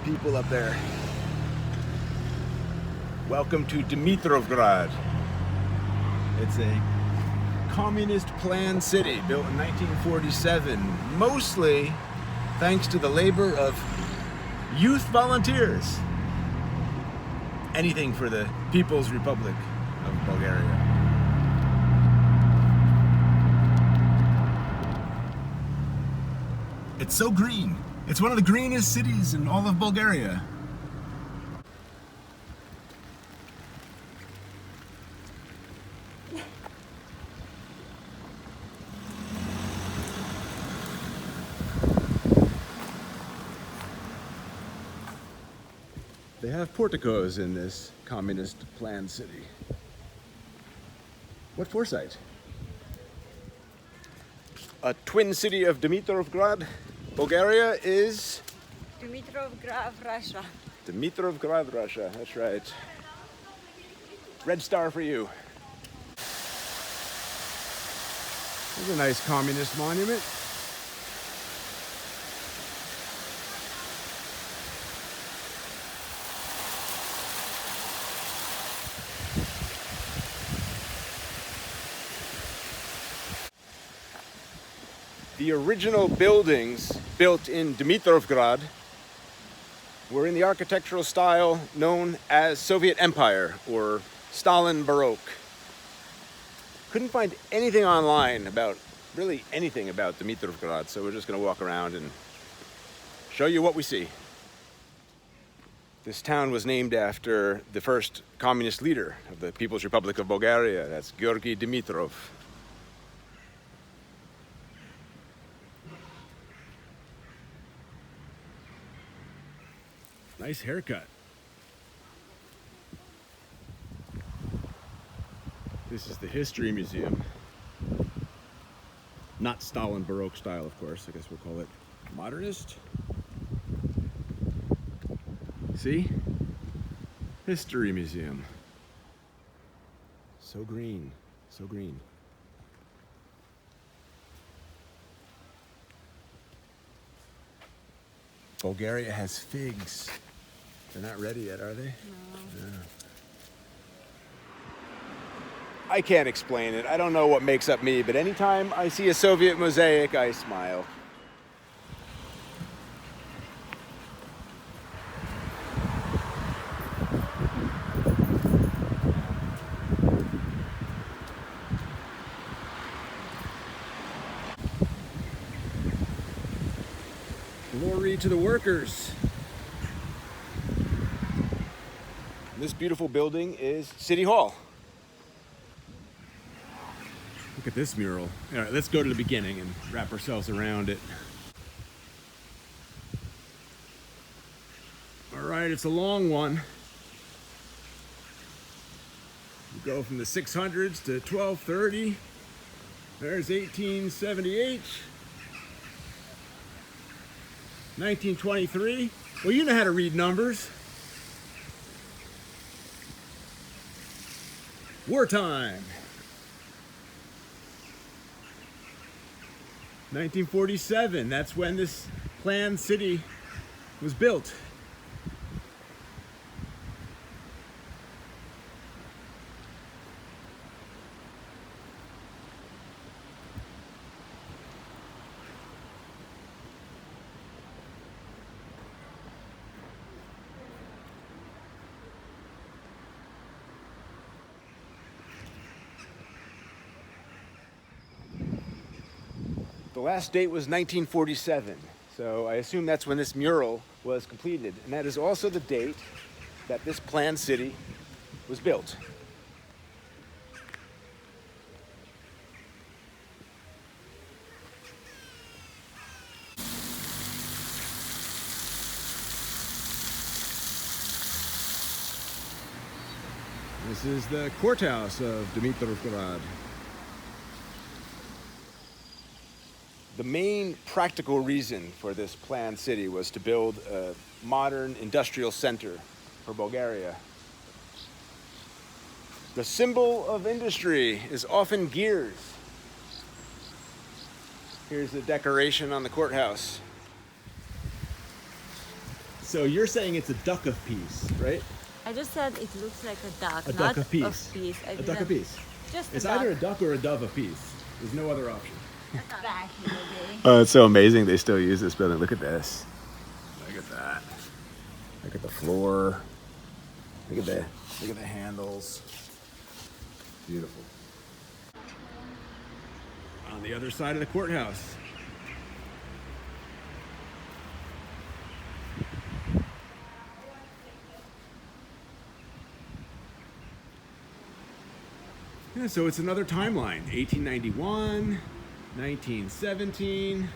people up there. Welcome to Dimitrovgrad. It's a communist planned city built in 1947, mostly thanks to the labor of youth volunteers. Anything for the People's Republic of Bulgaria. It's so green. It's one of the greenest cities in all of Bulgaria. They have porticos in this communist planned city. What foresight? A twin city of Dimitrovgrad, Bulgaria is... Dimitrovgrad, Russia. Dimitrovgrad, Russia, that's right. Red star for you. There's a nice communist monument. The original buildings built in Dimitrovgrad were in the architectural style known as Soviet Empire or Stalin Baroque. Couldn't find anything online about, really anything about Dimitrovgrad, so we're just going to walk around and show you what we see. This town was named after the first communist leader of the People's Republic of Bulgaria. That's Giorgi Dimitrov. Nice haircut. This is the History Museum. Not Stalin Baroque style, of course. I guess we'll call it modernist. See? History Museum. So green, so green. Bulgaria has figs. They're not ready yet, are they? No. I can't explain it. I don't know what makes up me, but anytime I see a Soviet mosaic, I smile. Glory to the workers. This beautiful building is City Hall. Look at this mural. All right, let's go to the beginning and wrap ourselves around it. All right, it's a long one. You go from the 600s to 1230. There's 1878. 1923. Well, you know how to read numbers. Wartime. 1947. That's when this planned city was built. The last date was 1947, so I assume that's when this mural was completed, and that is also the date that this planned city was built. This is the courthouse of Dimitrovgrad. The main practical reason for this planned city was to build a modern industrial center for Bulgaria. The symbol of industry is often gears. Here's the decoration on the courthouse. So you're saying it's a duck of peace, right? I just said it looks like a duck, A not duck of peace. I A duck didn't- of peace. Just It's a duck. either a duck or a dove of peace. There's no other option. Back in the day. Oh, it's so amazing they still use this building. Look at this. Look at that. Look at the floor. Look at the handles. Beautiful. On the other side of the courthouse. Yeah, so it's another timeline. 1891, 1917,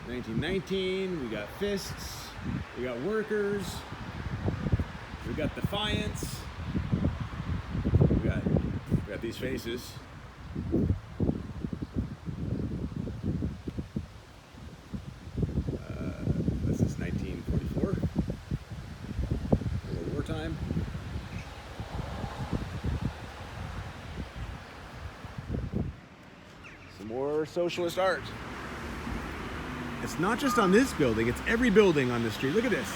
1919, we got fists, we got workers, we got defiance, we got these faces. This is 1944, World War time. Some more socialist art. It's not just on this building, it's every building on the street. Look at this.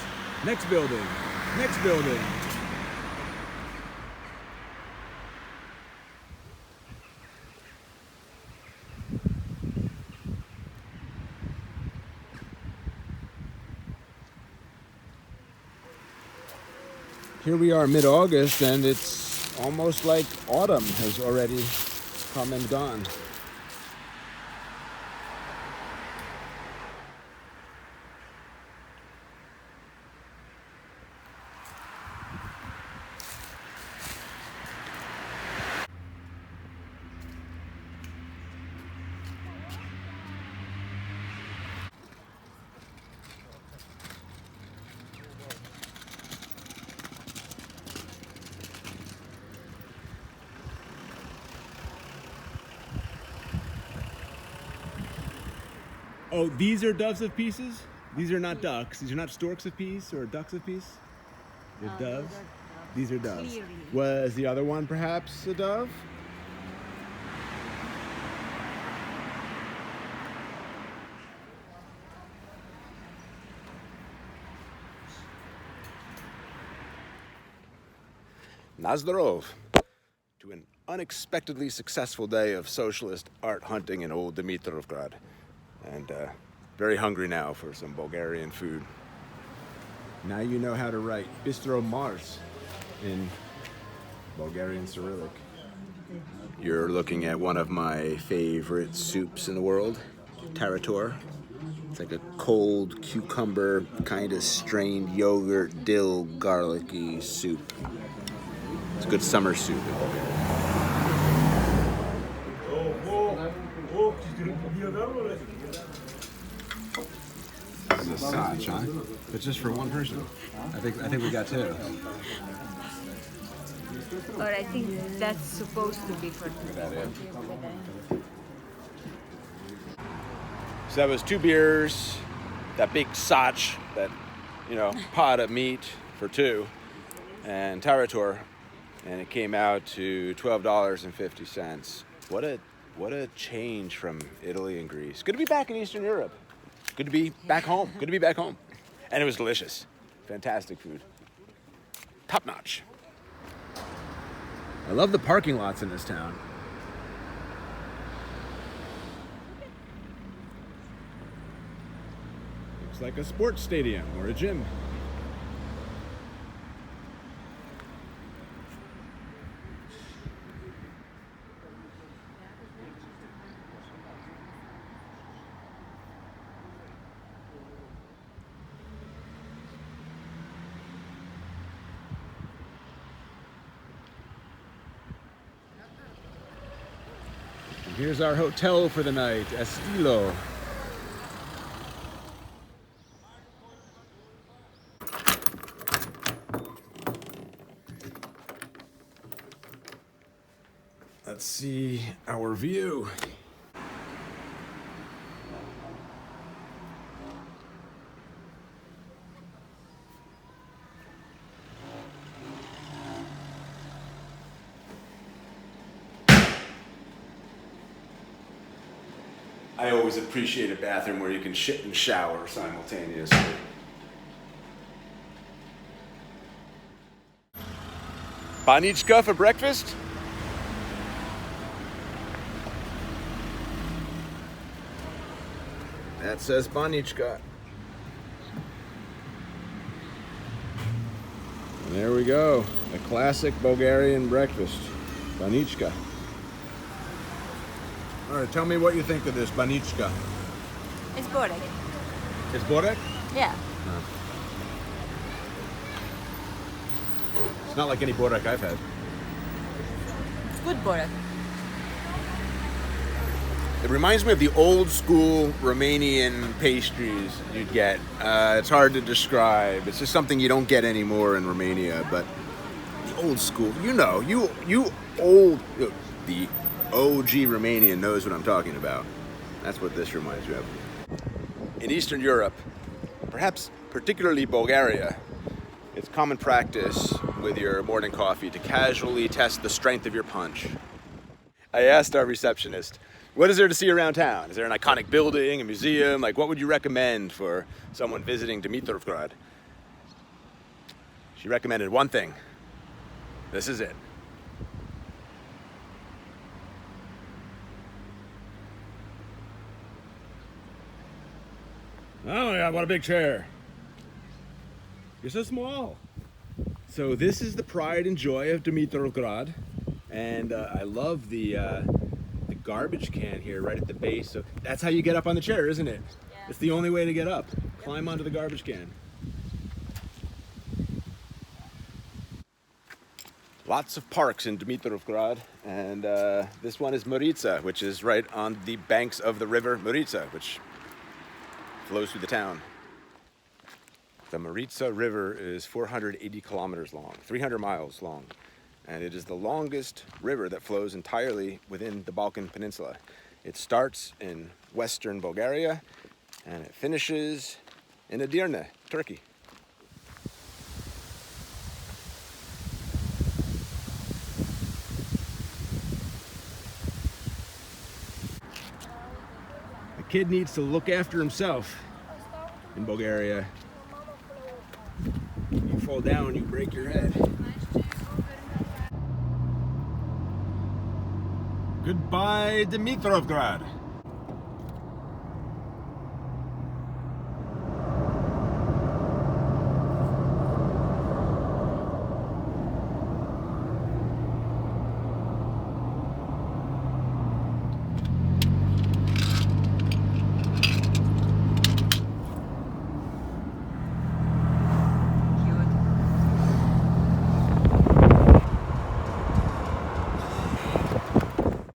Next building. Next building. Here we are mid-August and it's almost like autumn has already come and gone. Oh, these are doves of peace? These are not ducks. These are not storks of peace or ducks of peace? They're doves? These are doves. Clearly. Was the other one perhaps a dove? Nazdarov to an unexpectedly successful day of socialist art hunting in old Dimitrovgrad. And very hungry now for some Bulgarian food. Now you know how to write Bistro Mars in Bulgarian Cyrillic. You're looking at one of my favorite soups in the world, tarator. It's like a cold cucumber, kind of strained yogurt, dill, garlicky soup. It's a good summer soup in Bulgaria. This is a sach, huh? But just for one person. I think we got two. Or I think that's supposed to be for That is. So that was 2 beers, that big sach, that pot of meat for 2, and tarator, and it came out to $12.50. What a change from Italy and Greece. Good to be back in Eastern Europe. Good to be back home. Good to be back home. And it was delicious. Fantastic food. Top notch. I love the parking lots in this town. Looks like a sports stadium or a gym. Here's our hotel for the night, Estilo. Let's see our view. I always appreciate a bathroom where you can shit and shower simultaneously. Banichka for breakfast? That says Banichka. There we go. A classic Bulgarian breakfast. Banichka. All right, tell me what you think of this Banichka. It's borek. It's borek? Yeah. It's not like any borek I've had. It's good borek. It reminds me of the old school Romanian pastries you'd get. It's hard to describe. It's just something you don't get anymore in Romania, but the old school, you know, the OG Romanian knows what I'm talking about. That's what this reminds me of. In Eastern Europe, perhaps particularly Bulgaria, it's common practice with your morning coffee to casually test the strength of your punch. I asked our receptionist, what is there to see around town? Is there an iconic building, a museum? Like, what would you recommend for someone visiting Dimitrovgrad? She recommended one thing. This is it. Oh yeah, what a big chair. You're so small. So this is the pride and joy of Dimitrovgrad. And I love the garbage can here right at the base. So that's how you get up on the chair, isn't it? Yeah. It's the only way to get up. Climb onto the garbage can. Lots of parks in Dimitrovgrad, and this one is Murica, which is right on the banks of the river Murica, which flows through the town. The Murica River is 480 kilometers long, 300 miles long, and it is the longest river that flows entirely within the Balkan Peninsula. It starts in western Bulgaria, and it finishes in Edirne, Turkey. A kid needs to look after himself in Bulgaria. You fall down, you break your head. Goodbye, Dimitrovgrad.